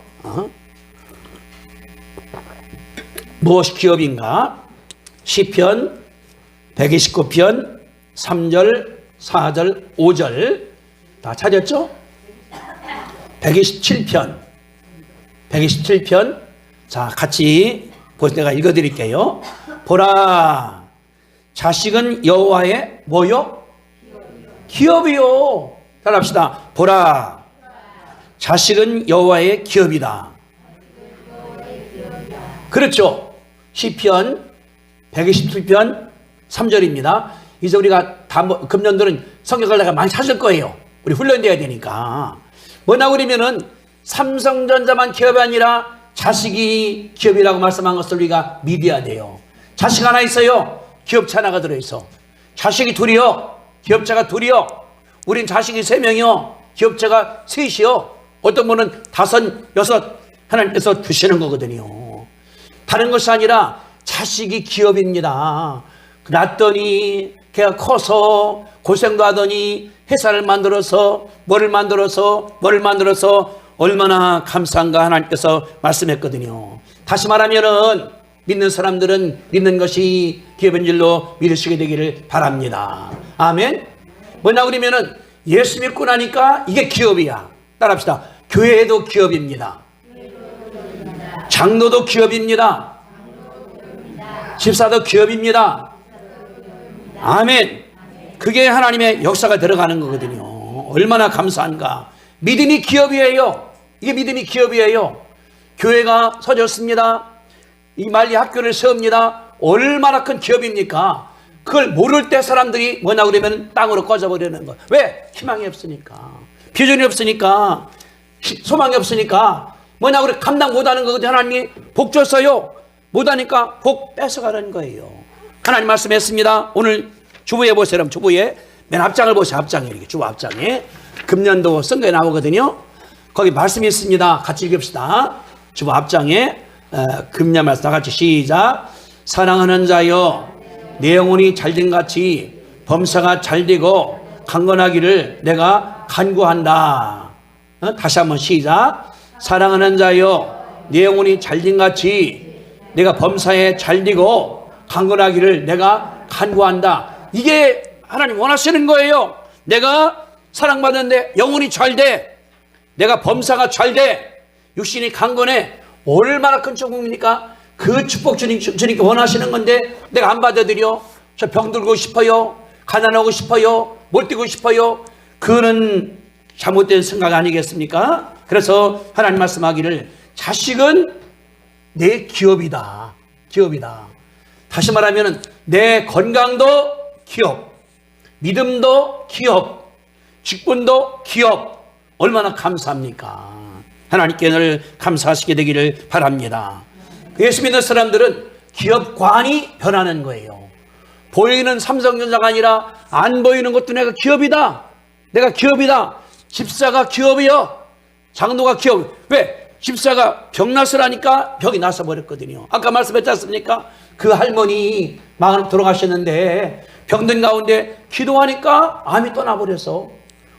무엇이 기업인가? 시편 129편 3절, 4절, 5절 다 찾았죠? 127편 자 같이 내가 읽어드릴게요. 보라 자식은 여호와의 뭐요? 기업이요. 따라합시다. 보라 자식은 여호와의 기업이다. 그렇죠. 시편 127편 3절입니다. 이제 우리가 금년도는 성경을 내가 많이 찾을 거예요. 우리 훈련돼야 되니까. 뭐냐 그러면은 삼성전자만 기업이 아니라 자식이 기업이라고 말씀한 것을 우리가 믿어야 돼요. 자식 하나 있어요. 기업차 하나가 들어있어. 자식이 둘이요. 기업차가 둘이요. 우린 자식이 3명이요. 기업차가 3이요. 어떤 분은 5, 6 하나님께서 주시는 거거든요. 다른 것이 아니라 자식이 기업입니다. 낳았더니 걔가 커서 고생도 하더니 회사를 만들어서 뭐를 만들어서 얼마나 감사한가 하나님께서 말씀했거든요. 다시 말하면은 믿는 사람들은 믿는 것이 기업인 줄로 믿으시게 되기를 바랍니다. 아멘. 뭐냐 그러면은 예수 믿고 나니까 이게 기업이야. 따라합시다. 교회도 기업입니다. 장로도 기업입니다. 집사도 기업입니다. 아멘. 그게 하나님의 역사가 들어가는 거거든요. 얼마나 감사한가. 믿음이 기업이에요. 이게 믿음이 기업이에요. 교회가 서졌습니다. 이 말리 학교를 세웁니다. 얼마나 큰 기업입니까? 그걸 모를 때 사람들이 뭐냐 그러면 땅으로 꺼져버리는 거. 왜? 희망이 없으니까. 비전이 없으니까. 소망이 없으니까. 뭐냐 그래 감당 못하는 거거든요. 하나님이 복 줬어요. 못하니까 복 뺏어가는 거예요. 하나님 말씀했습니다. 오늘 주보에 보세요. 주보에 맨 앞장을 보세요. 앞장에 이렇게 주보 앞장에 금년도 선거에 나오거든요. 거기 말씀이 있습니다. 같이 읽읍시다. 주보 앞장에 금년 말씀 다 같이 시작. 사랑하는 자여 내 영혼이 잘된 같이 범사가 잘되고 강건하기를 내가 간구한다. 다시 한번 시작. 사랑하는 자여, 내 영혼이 잘림같이 내가 범사에 잘리고 강건하기를 내가 간구한다. 이게 하나님 원하시는 거예요. 내가 사랑받는데 영혼이 잘돼, 내가 범사가 잘돼, 육신이 강건해. 얼마나 큰 축복입니까? 그 축복 주님께 원하시는 건데 내가 안 받아들여. 저 병들고 싶어요, 가난하고 싶어요, 못 뛰고 싶어요. 그거는 잘못된 생각 아니겠습니까? 그래서 하나님 말씀하기를 자식은 내 기업이다. 기업이다. 다시 말하면 내 건강도 기업, 믿음도 기업, 직분도 기업. 얼마나 감사합니까? 하나님께 늘 감사하시게 되기를 바랍니다. 예수 믿는 사람들은 기업관이 변하는 거예요. 보이는 삼성전자가 아니라 안 보이는 것도 내가 기업이다. 내가 기업이다. 집사가 기업이요, 장로가 기업. 왜? 집사가 병나서 하니까 병이 나서 버렸거든요. 아까 말씀했지 않습니까? 그 할머니 마흔 돌아가셨는데 병든 가운데 기도하니까 암이 떠나버려서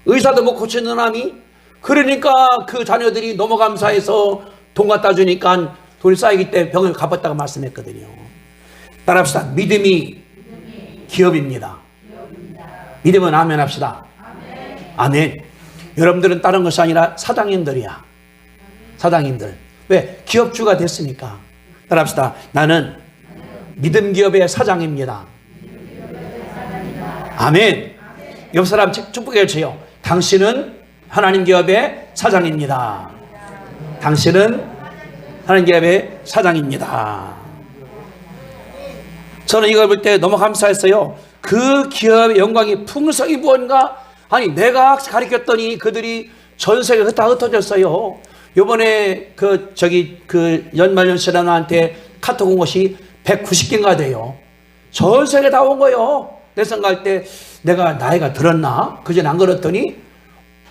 의사도 못 고치는 암이. 그러니까 그 자녀들이 너무 감사해서 돈 갖다 주니까 돈이 쌓이기 때문에 병을 갚았다고 말씀했거든요. 따라합시다. 믿음이 기업입니다. 믿으면 아멘 합시다. 아멘. 여러분들은 다른 것이 아니라 사장님들이야. 사장님들. 왜? 기업주가 됐으니까. 따라합시다. 나는 믿음 기업의 사장입니다. 아멘. 옆 사람 축복해 주세요. 당신은 하나님 기업의 사장입니다. 당신은 하나님 기업의 사장입니다. 저는 이걸 볼 때 너무 감사했어요. 그 기업의 영광이 풍성이 무언가. 아니 내가 가르쳤더니 그들이 전 세계에 다 흩어졌어요. 요번에 그 연말연시라나한테 카톡 온 것이 190개인가 돼요. 전 세계 다 온 거예요. 내 생각할 때 내가 나이가 들었나? 그전 안 그랬더니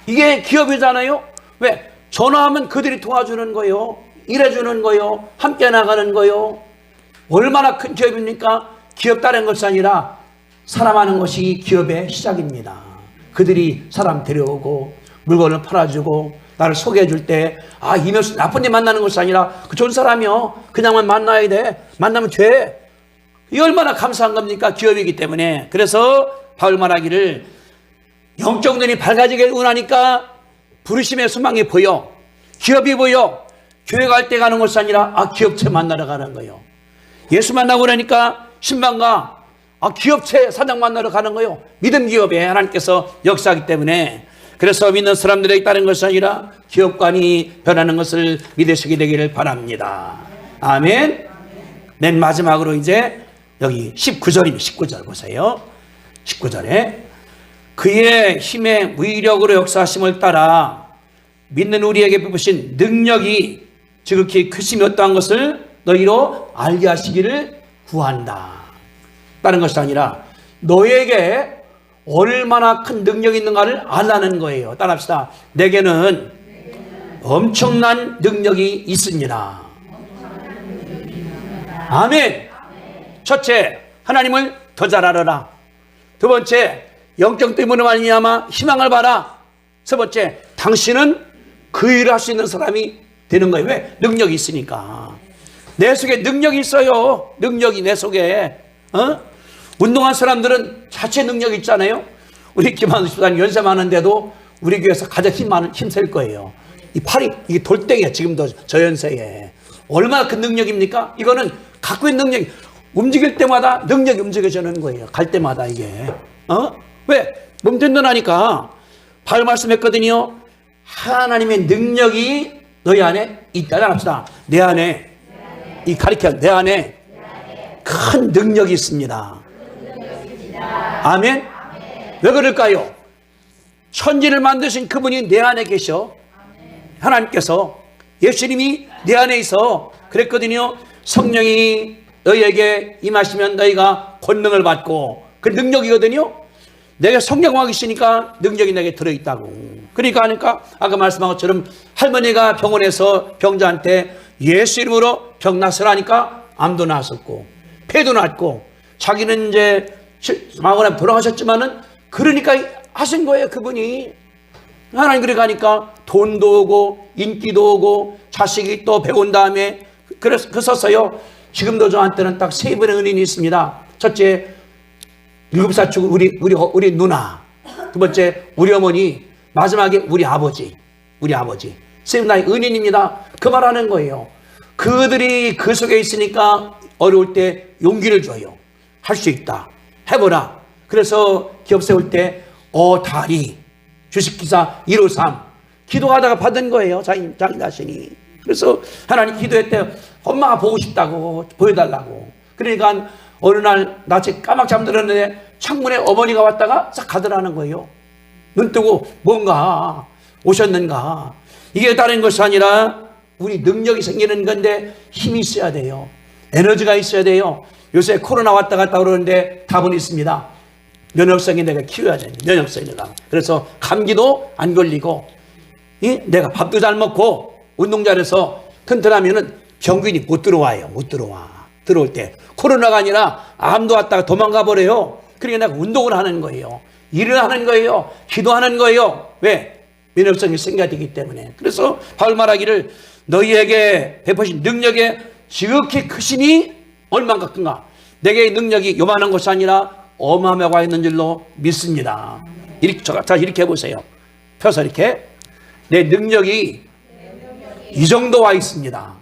이게 기업이잖아요. 왜? 전화하면 그들이 도와주는 거예요. 일해주는 거예요. 함께 나가는 거예요. 얼마나 큰 기업입니까? 기업 다른 것이 아니라 사람하는 것이 기업의 시작입니다. 그들이 사람 데려오고 물건을 팔아주고 나를 소개해 줄 때 이 녀석 나쁜 데 만나는 것이 아니라 그 좋은 사람이요. 그냥만 만나야 돼. 만나면 돼. 이 얼마나 감사한 겁니까? 기업이기 때문에. 그래서 바울 말하기를 영적 눈이 밝아지게 원하니까 부르심의 소망이 보여. 기업이 보여. 교회 갈 때 가는 것이 아니라 기업체 만나러 가는 거예요. 예수 만나고 그러니까 신방가 기업체 사장 만나러 가는 거예요. 믿음 기업에 하나님께서 역사하기 때문에. 그래서 믿는 사람들에게 따른 것이 아니라 기업관이 변하는 것을 믿으시게 되기를 바랍니다. 아멘. 맨 마지막으로 이제 여기 19절입니다. 19절 보세요. 19절에 그의 힘의 위력으로 역사하심을 따라 믿는 우리에게 베푸신 능력이 지극히 크심이 어떠한 것을 너희로 알게 하시기를 구한다. 다른 것이 아니라 너에게 얼마나 큰 능력이 있는가를 알라는 거예요. 따라합시다. 내게는 엄청난 능력이 있습니다. 아멘. 첫째, 하나님을 더 잘 알아라. 두 번째, 영적 때문에 말미암아 희망을 봐라. 세 번째, 당신은 그 일을 할 수 있는 사람이 되는 거예요. 왜? 능력이 있으니까. 내 속에 능력이 있어요. 능력이 내 속에. 운동한 사람들은 자체 능력이 있잖아요. 우리 김한수 집사님 연세 많은데도 우리 교회에서 가장 힘셀 거예요. 이 팔이 이게 돌덩이야. 지금도 저 연세에. 얼마나 큰 능력입니까? 이거는 갖고 있는 능력이 움직일 때마다 능력이 움직여지는 거예요. 갈 때마다 이게. 왜? 몸 든든하니까. 바울 말씀했거든요. 하나님의 능력이 너희 안에 있다. 합시다. 내 안에. 이 가리켜 내 안에 큰 능력이 있습니다. 아멘. 왜 그럴까요? 천지를 만드신 그분이 내 안에 계셔. 하나님께서 예수님이 내 안에 있어. 그랬거든요. 성령이 너희에게 임하시면 너희가 권능을 받고 그 능력이거든요. 내가 성령과 계시니까 능력이 내게 들어있다고. 그러니까 아까 말씀한 것처럼 할머니가 병원에서 병자한테 예수 이름으로 병 나서라니까 암도 나았었고 폐도 났고 자기는 이제 마흔에 돌아가셨지만은 그러니까 하신 거예요. 그분이 하나님 그래 가니까 돈도 오고 인기도 오고 자식이 또 배운 다음에 그래서요 지금도 저한테는 딱 세 분의 은인이 있습니다. 첫째 7살 죽은 우리 누나, 두 번째 우리 어머니, 마지막에 우리 아버지 세 분 다의 은인입니다. 그 말하는 거예요. 그들이 그 속에 있으니까 어려울 때 용기를 줘요. 할 수 있다, 해보라. 그래서 기업 세울 때 다리 주식기사 153 기도하다가 받은 거예요. 자기 자신이. 그래서 하나님 기도했대요. 엄마가 보고 싶다고 보여달라고. 그러니까 어느 날 낮에 까맣게 잠들었는데 창문에 어머니가 왔다가 싹 가더라는 거예요. 눈 뜨고 뭔가 오셨는가. 이게 다른 것이 아니라 우리 능력이 생기는 건데 힘이 있어야 돼요. 에너지가 있어야 돼요. 요새 코로나 왔다 갔다 그러는데 답은 있습니다. 면역성이 내가 키워야 돼요. 면역성이 내가. 그래서 감기도 안 걸리고 내가 밥도 잘 먹고 운동 잘해서 튼튼하면은 병균이 못 들어와요. 못 들어와. 들어올 때 코로나가 아니라 암도 왔다가 도망가 버려요. 그러니까 내가 운동을 하는 거예요. 일을 하는 거예요. 기도하는 거예요. 왜? 면역성이 생겨야 되기 때문에. 그래서 바울 말하기를 너희에게 베푸신 능력의 지극히 크시니 얼마나 큰가. 내게 능력이 요만한 것이 아니라 어마어마하고 있는 줄로 믿습니다. 이렇게 해보세요. 펴서 이렇게. 내 능력이 이 정도 와 있습니다.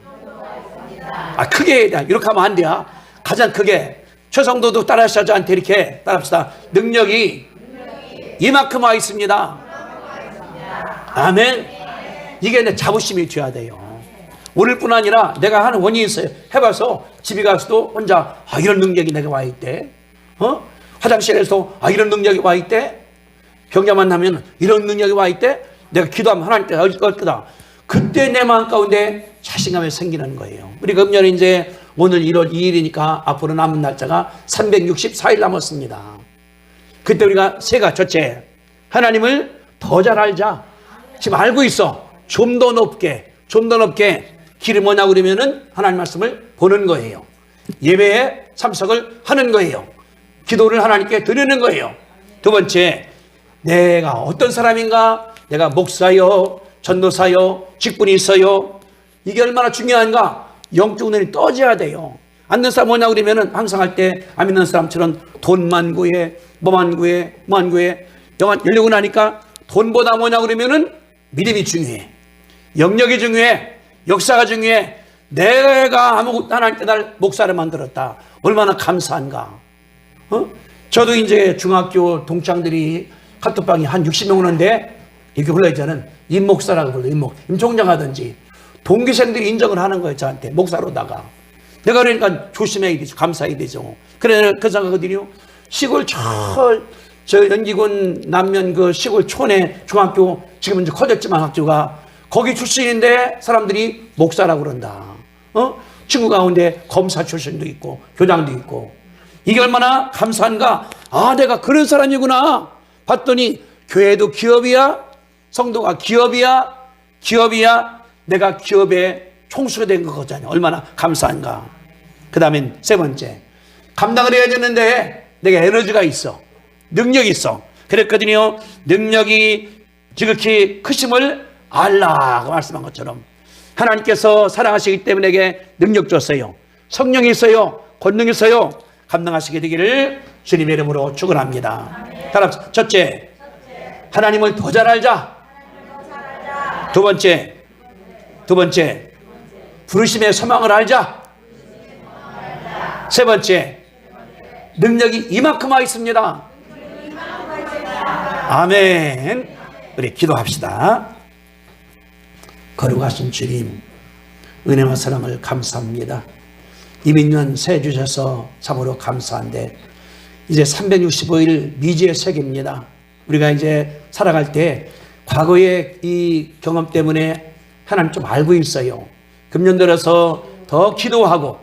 크게 이렇게 하면 안 돼요. 가장 크게. 최성도도 따라하시죠. 저한테 이렇게 따라합시다. 능력이 이만큼 와 있습니다. 아멘. 이게 내 자부심이 돼야 돼요. 오늘뿐 아니라 내가 하는 원인이 있어요. 해봐서 집에 가서도 혼자 이런 능력이 내가 와 있대. 화장실에서 이런 능력이 와 있대. 병자 만나면 이런 능력이 와 있대. 내가 기도하면 하나님께 얻을 거다. 그때 내 마음 가운데 자신감이 생기는 거예요. 우리 금년 이제 오늘 1월 2일이니까 앞으로 남은 날짜가 364일 남았습니다. 그때 우리가 첫째 하나님을 더 잘 알자. 지금 알고 있어. 좀 더 높게 길이 뭐냐 그러면은 하나님 말씀을 보는 거예요. 예배에 참석을 하는 거예요. 기도를 하나님께 드리는 거예요. 두 번째, 내가 어떤 사람인가? 내가 목사요, 전도사요, 직분이 있어요. 이게 얼마나 중요한가? 영적 눈이 떠져야 돼요. 안 믿는 사람 뭐냐 그러면은 항상 할 때 안 믿는 사람처럼 돈만 구해, 뭐만 구해. 영화 열리고 나니까 돈보다 뭐냐 그러면은 믿음이 중요해. 영역이 중요해. 역사가 중요해. 내가 하나님께 날 목사를 만들었다. 얼마나 감사한가. 저도 이제 중학교 동창들이 카톡방에 한 60명 오는데 이렇게 불러요. 저는 임목사라고 불러요. 임총장 하든지 동기생들이 인정을 하는 거예요. 저한테 목사로다가. 내가 그러니까 조심해야 되죠. 감사해야 되죠. 그래 그 생각하거든요. 시골 저 연기군 남면 그 시골 촌에 중학교 지금은 이제 커졌지만 학교가 거기 출신인데 사람들이 목사라고 그런다. 친구 가운데 검사 출신도 있고 교장도 있고. 이게 얼마나 감사한가. 내가 그런 사람이구나. 봤더니 교회도 기업이야. 성도가 기업이야. 내가 기업의 총수가 된 거잖아요. 얼마나 감사한가. 그 다음엔 세 번째, 감당을 해야 되는데 내가 에너지가 있어. 능력이 있어. 그랬거든요. 능력이 지극히 크심을 알라고 말씀한 것처럼 하나님께서 사랑하시기 때문에 내게 능력 줬어요. 성령이 있어요. 권능이 있어요. 감당하시게 되기를 주님의 이름으로 축원합니다. 따라합시다. 첫째, 하나님을 더 잘 알자. 두 번째, 부르심의 소망을 알자. 세 번째, 능력이 이만큼 와 있습니다. 아멘. 우리 기도합시다. 거룩하신 주님, 은혜와 사랑을 감사합니다. 200년 새 주셔서 참으로 감사한데 이제 365일 미지의 세계입니다. 우리가 이제 살아갈 때 과거의 이 경험 때문에 하나님 좀 알고 있어요. 금년 들어서 더 기도하고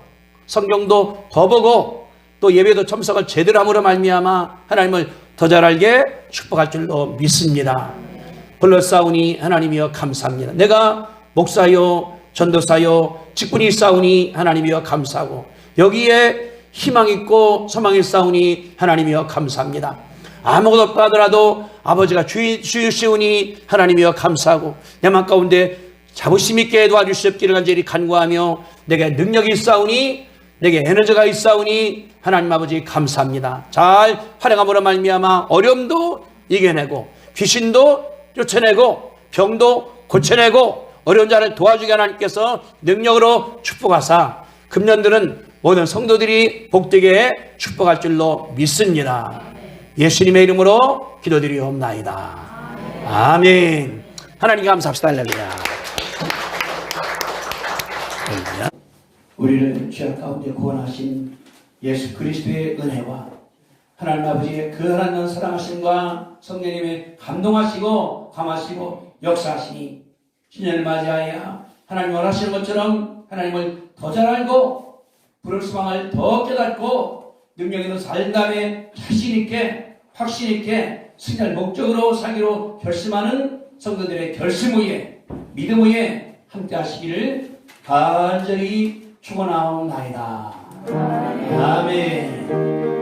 성경도 더 보고 또 예배도 참석을 제대로 함으로 말미암아 하나님을 더 잘 알게 축복할 줄로 믿습니다. 불렀사오니 하나님이여 감사합니다. 내가 목사요 전도사요 직분이 있사오니 하나님이여 감사하고 여기에 희망 있고 소망이 있사오니 하나님이여 감사합니다. 아무것도 없다 하더라도 아버지가 주시오니 하나님이여 감사하고 내 맘 가운데 자부심 있게 도와주시옵기를 간절히 간구하며 내게 능력이 있사오니 내게 에너지가 있사오니 하나님 아버지 감사합니다. 잘 활용함으로 말미암아 어려움도 이겨내고 귀신도 쫓아내고 병도 고쳐내고 어려운 자를 도와주게 하나님께서 능력으로 축복하사 금년들은 모든 성도들이 복되게 축복할 줄로 믿습니다. 예수님의 이름으로 기도드리옵나이다. 아멘. 하나님 감사합시다. 할렐루야. 우리를 죄악 가운데 구원하신 예수 그리스도의 은혜와 하나님 아버지의 그 하나님 사랑하심과 성령님의 감동하시고 감하시고 역사하시니 신년을 맞이하여 하나님 원하시는 것처럼 하나님을 더 잘 알고 부를 소망을 더 깨닫고 능력 있는 삶에 자신 있게 확신 있게 승리할 목적으로 살기로 결심하는 성도들의 결심 위에 믿음 위에 함께 하시기를 간절히 축원하옵나이다. 아멘.